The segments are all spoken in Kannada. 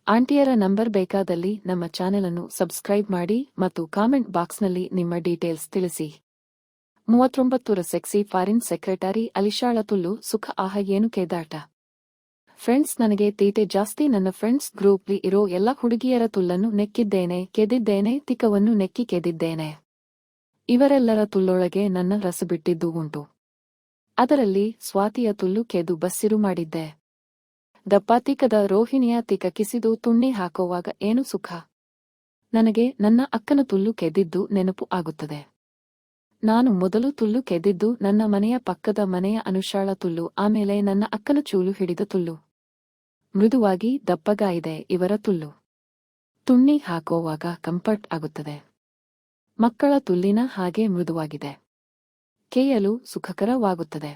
ಆಂಟಿಯರ ನಂಬರ್ ಬೇಕಾದಲ್ಲಿ ನಮ್ಮ ಚಾನೆಲ್ ಅನ್ನು ಸಬ್ಸ್ಕ್ರೈಬ್ ಮಾಡಿ ಮತ್ತು ಕಾಮೆಂಟ್ ಬಾಕ್ಸ್ನಲ್ಲಿ ನಿಮ್ಮ ಡೀಟೇಲ್ಸ್ ತಿಳಿಸಿ. 39ರ ಸೆಕ್ಸಿ ಫಾರಿನ್ ಸೆಕ್ರೆಟರಿ ಅಲಿಶಾಳ ತುಲ್ಲು ಸುಖ ಆಹ ಏನು ಕೇದಾಟ. ಫ್ರೆಂಡ್ಸ್, ನನಗೆ ತೀಟೆ ಜಾಸ್ತಿ. ನನ್ನ ಫ್ರೆಂಡ್ಸ್ ಗ್ರೂಪ್ಲಿ ಇರೋ ಎಲ್ಲ ಹುಡುಗಿಯರ ತುಲ್ಲನ್ನು ನೆಕ್ಕಿದ್ದೇನೆ, ಕೆದಿದ್ದೇನೆ, ತಿಕವನ್ನು ನೆಕ್ಕಿ ಕೆದಿದ್ದೇನೆ. ಇವರೆಲ್ಲರ ತುಲ್ಲೊಳಗೆ ನನ್ನ ರಸ ಬಿಟ್ಟಿದ್ದು ಉಂಟು. ಅದರಲ್ಲಿ ಸ್ವಾತಿಯ ತುಲ್ಲು ಕೆದು ಬಸ್ಸಿರು ಮಾಡಿದ್ದೆ. ದಪ್ಪಾತಿಕದ ರೋಹಿಣಿಯ ತಿಕ ಕಿಸಿದು ತುಣ್ಣಿ ಹಾಕೋವಾಗ ಏನು ಸುಖ. ನನಗೆ ನನ್ನ ಅಕ್ಕನ ತುಲ್ಲು ಕೆದ್ದಿದ್ದು ನೆನಪು ಆಗುತ್ತದೆ. ನಾನು ಮೊದಲು ತುಲ್ಲು ಕೆದ್ದಿದ್ದು ನನ್ನ ಮನೆಯ ಪಕ್ಕದ ಮನೆಯ ಅನುಷಾಳ ತುಲ್ಲು, ಆಮೇಲೆ ನನ್ನ ಅಕ್ಕನ ಚೂಲು ಹಿಡಿದ ತುಲ್ಲು. ಮೃದುವಾಗಿ ದಪ್ಪಗಾಯಿದೆ ಇವರ ತುಲ್ಲು. ತುಣ್ಣಿ ಹಾಕೋವಾಗ ಕಂಫರ್ಟ್ ಆಗುತ್ತದೆ. ಮಕ್ಕಳ ತುಲ್ಲಿನ ಹಾಗೆ ಮೃದುವಾಗಿದೆ. ಕೇಯಲು ಸುಖಕರವಾಗುತ್ತದೆ.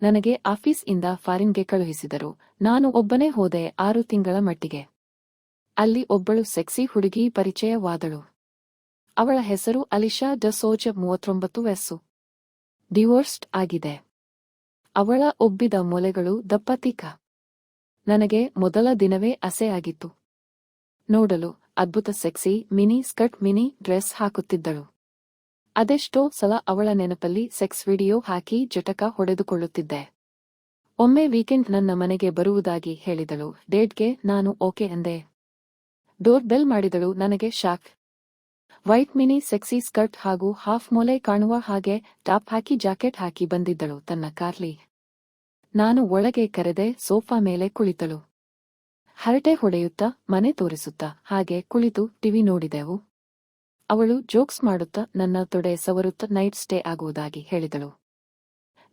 ನನಗೆ ಆಫೀಸ್ ಇಂದ ಫಾರಿನ್ಗೆ ಕಳುಹಿಸಿದರು. ನಾನು ಒಬ್ಬನೇ ಹೋದೆ 6 ತಿಂಗಳ ಮಟ್ಟಿಗೆ. ಅಲ್ಲಿ ಒಬ್ಬಳು ಸೆಕ್ಸಿ ಹುಡುಗಿ ಪರಿಚಯವಾದಳು. ಅವಳ ಹೆಸರು ಅಲಿಶಾ ಡ ಸೋಜ, 39 ವಯಸ್ಸು. ಡಿವೋರ್ಸ್ಡ್ ಆಗಿದೆ. ಅವಳ ಒಬ್ಬಿದ ಮೊಲೆಗಳು ದಪ್ಪತಿಕ. ನನಗೆ ಮೊದಲ ದಿನವೇ ಅಸೆ ಆಗಿತ್ತು. ನೋಡಲು ಅದ್ಭುತ sexy mini skirt mini dress ಹಾಕುತ್ತಿದ್ದಳು. ಅದೆಷ್ಟೋ ಸಲ ಅವಳ ನೆನಪಲ್ಲಿ ಸೆಕ್ಸ್ ವಿಡಿಯೋ ಹಾಕಿ ಜಟಕ ಹೊಡೆದುಕೊಳ್ಳುತ್ತಿದ್ದೆ. ಒಮ್ಮೆ ವೀಕೆಂಡ್ ನನ್ನ ಮನೆಗೆ ಬರುವುದಾಗಿ ಹೇಳಿದಳು. ಡೇಟ್ಗೆ ನಾನು ಓಕೆ ಅಂದೆ. ಡೋರ್ ಬೆಲ್ ಮಾಡಿದಳು. ನನಗೆ shock. White mini sexy skirt ಹಾಗೂ ಹಾಫ್ ಮೊಲೆ ಕಾಣುವ ಹಾಗೆ ಟಾಪ್ ಹಾಕಿ ಜಾಕೆಟ್ ಹಾಕಿ ಬಂದಿದ್ದಳು ತನ್ನ ಕಾರ್ಲಿ. ನಾನು ಒಳಗೆ ಕರೆದೆ. ಸೋಫಾ ಮೇಲೆ ಕುಳಿತಳು. ಹರಟೆ ಹೊಡೆಯುತ್ತಾ ಮನೆ ತೋರಿಸುತ್ತಾ ಹಾಗೆ ಕುಳಿತು ಟಿವಿ ನೋಡಿದೆವು. ಅವಳು ಜೋಕ್ಸ್ ಮಾಡುತ್ತಾ ನನ್ನ ತೊಡೆ ಸವರುತ್ತಾ ನೈಟ್ ಸ್ಟೇ ಆಗುವುದಾಗಿ ಹೇಳಿದಳು.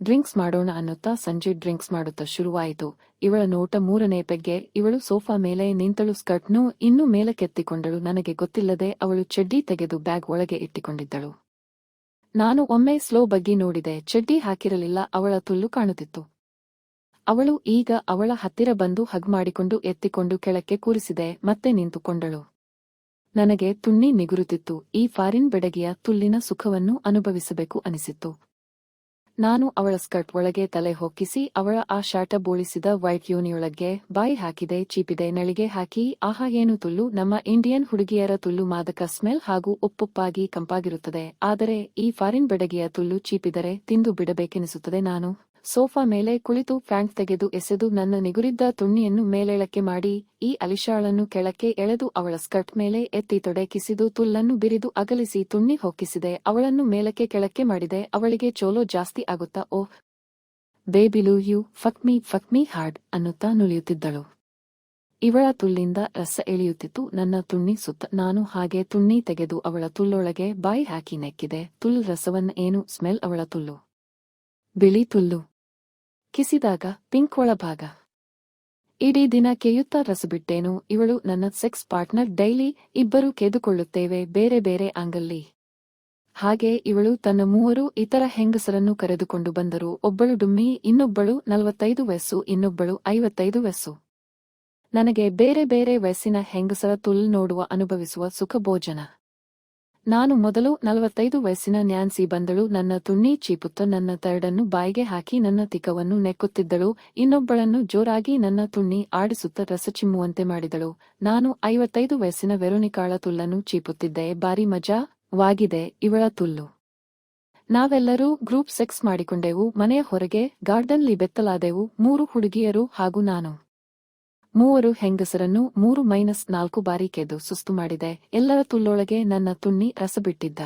ಡ್ರಿಂಕ್ಸ್ ಮಾಡೋಣ ಅನ್ನುತ್ತಾ ಸಂಜೆ ಡ್ರಿಂಕ್ಸ್ ಮಾಡುತ್ತಾ ಶುರುವಾಯಿತು. ಇವಳ ನೋಟ 3ನೇ ಪೆಗ್ಗೆ. ಇವಳು ಸೋಫಾ ಮೇಲೆ ನಿಂತಳು. ಸ್ಕರ್ಟ್ನೂ ಇನ್ನೂ ಮೇಲಕ್ಕೆತ್ತಿಕೊಂಡಳು. ನನಗೆ ಗೊತ್ತಿಲ್ಲದೆ ಅವಳು ಚಡ್ಡಿ ತೆಗೆದು ಬ್ಯಾಗ್ ಒಳಗೆ ಇಟ್ಟಿಕೊಂಡಿದ್ದಳು. ನಾನು ಒಮ್ಮೆ ಸ್ಲೋ ಬಗ್ಗಿ ನೋಡಿದೆ. ಚಡ್ಡಿ ಹಾಕಿರಲಿಲ್ಲ. ಅವಳ ತುಲ್ಲು ಕಾಣುತ್ತಿತ್ತು. ಅವಳು ಈಗ ಅವಳ ಹತ್ತಿರ ಬಂದು ಹಗ್ ಮಾಡಿಕೊಂಡು ಎತ್ತಿಕೊಂಡು ಕೆಳಕ್ಕೆ ಕೂರಿಸಿದೆ. ಮತ್ತೆ ನಿಂತುಕೊಂಡಳು. ನನಗೆ ತುಣ್ಣಿ ನಿಗುರುತ್ತಿತ್ತು. ಈ ಫಾರಿನ್ ಬೆಡಗಿಯ ತುಲ್ಲಿನ ಸುಖವನ್ನು ಅನುಭವಿಸಬೇಕು ಅನಿಸಿತ್ತು. ನಾನು ಅವಳ ಸ್ಕರ್ಟ್ ಒಳಗೆ ತಲೆ ಹೊಕ್ಕಿಸಿ ಅವಳ ಆ ಶಾಟ ಬೋಳಿಸಿದ ವೈಟ್ ಯೂನಿಯೊಳಗೆ ಬಾಯಿ ಹಾಕಿದೆ. ಚೀಪಿದೆ. ನಳಿಗೆ ಹಾಕಿ ಆಹಾ ಏನು ತುಲ್ಲು. ನಮ್ಮ ಇಂಡಿಯನ್ ಹುಡುಗಿಯರ ತುಲ್ಲು ಮಾದಕ ಸ್ಮೆಲ್ ಹಾಗೂ ಉಪ್ಪುಪ್ಪಾಗಿ ಕಂಪಾಗಿರುತ್ತದೆ. ಆದರೆ ಈ ಫಾರಿನ್ ಬೆಡಗಿಯ ತುಲ್ಲು ಚೀಪಿದರೆ ತಿಂದು ಬಿಡಬೇಕೆನಿಸುತ್ತದೆ. ನಾನು ಸೋಫಾ ಮೇಲೆ ಕುಳಿತು ಪ್ಯಾಂಟ್ ತೆಗೆದು ಎಸೆದು ನನ್ನ ನಿಗುರಿದ್ದ ತುಣ್ಣಿಯನ್ನು ಮೇಲೇಳಕ್ಕೆ ಮಾಡಿ ಈ ಅಲಿಶಾಳನ್ನು ಕೆಳಕ್ಕೆ ಎಳೆದು ಅವಳ ಸ್ಕರ್ಟ್ ಮೇಲೆ ಎತ್ತಿ ತೊಡೆ ಕಿಸಿದು ತುಲ್ಲನ್ನು ಬಿರಿದು ಅಗಲಿಸಿ ತುಣ್ಣಿ ಹೊಕ್ಕಿಸಿದೆ. ಅವಳನ್ನು ಮೇಲಕ್ಕೆ ಕೆಳಕ್ಕೆ ಮಾಡಿದೆ. ಅವಳಿಗೆ ಚೋಲೋ ಜಾಸ್ತಿ ಆಗುತ್ತಾ ಓಹ್ ಬೇಬಿಲು ಯು ಫಕ್ ಮೀ ಹಾರ್ಡ್ ಅನ್ನುತ್ತಾ ನುಲಿಯುತ್ತಿದ್ದಳು. ಇವಳ ತುಲ್ಲಿಂದ ರಸ ಎಳೆಯುತ್ತಿತ್ತು ನನ್ನ ತುಣ್ಣಿ ಸುತ್ತ. ನಾನು ಹಾಗೆ ತುಣ್ಣಿ ತೆಗೆದು ಅವಳ ತುಲ್ಲೊಳಗೆ ಬಾಯಿ ಹಾಕಿ ನೆಕ್ಕಿದೆ. ತುಲ್ಲು ರಸವನ್ನ ಏನು ಸ್ಮೆಲ್. ಅವಳ ತುಲ್ಲು ಬಿಳಿ ತುಲ್ಲು. ಕಿಸಿದಾಗ ಪಿಂಕ್ ಒಳಭಾಗ. ಇಡೀ ದಿನ ಕೆಯುತ್ತಾ ರಸಬಿಟ್ಟೇನು. ಇವಳು ನನ್ನ ಸೆಕ್ಸ್ ಪಾರ್ಟ್ನರ್. ಡೈಲಿ ಇಬ್ಬರು ಕೆದುಕೊಳ್ಳುತ್ತೇವೆ ಬೇರೆ ಬೇರೆ ಆಂಗಲ್ಲಿ. ಹಾಗೆ ಇವಳು ತನ್ನ 3 ಇತರ ಹೆಂಗಸರನ್ನು ಕರೆದುಕೊಂಡು ಬಂದರು. ಒಬ್ಬಳು ಡುಮ್ಮಿ, ಇನ್ನೊಬ್ಬಳು 45 ವಯಸ್ಸು, ಇನ್ನೊಬ್ಬಳು 55 ವಯಸ್ಸು. ನನಗೆ ಬೇರೆ ಬೇರೆ ವಯಸ್ಸಿನ ಹೆಂಗಸರ ತುಲ್ ನೋಡುವ ಅನುಭವಿಸುವ ಸುಖ ಭೋಜನ. ನಾನು ಮೊದಲು 45 ವಯಸ್ಸಿನ ನ್ಯಾನ್ಸಿ ಬಂದಳು. ನನ್ನ ತುಣ್ಣಿ ಚೀಪುತ್ತ ನನ್ನ ತರಡನ್ನು ಬಾಯಿಗೆ ಹಾಕಿ ನನ್ನ ತಿಕವನ್ನು ನೆಕ್ಕುತ್ತಿದ್ದಳು. ಇನ್ನೊಬ್ಬಳನ್ನು ಜೋರಾಗಿ ನನ್ನ ತುಣ್ಣಿ ಆಡಿಸುತ್ತ ರಸ ಚಿಮ್ಮುವಂತೆ ಮಾಡಿದಳು. ನಾನು 55 ವಯಸ್ಸಿನ ವೆರೋನಿಕಾಳ ತುಲ್ಲನ್ನು ಚೀಪುತ್ತಿದ್ದೆ. ಬಾರಿ ಮಜಾವಾಗಿದೆ ಇವಳ ತುಲ್ಲು. ನಾವೆಲ್ಲರೂ ಗ್ರೂಪ್ ಸೆಕ್ಸ್ ಮಾಡಿಕೊಂಡೆವು. ಮನೆಯ ಹೊರಗೆ ಗಾರ್ಡನ್ಲಿ ಬೆತ್ತಲಾದೆವು. 3 ಹುಡುಗಿಯರು ಹಾಗೂ ನಾನು. 3 ಹೆಂಗಸರನ್ನು 3-4 ಬಾರಿ ಕೆದ್ದು ಸುಸ್ತು ಮಾಡಿದೆ. ಎಲ್ಲರ ತುಲ್ಲೊಳಗೆ ನನ್ನ ತುಣ್ಣಿ ರಸ ಬಿಟ್ಟಿದ್ದ.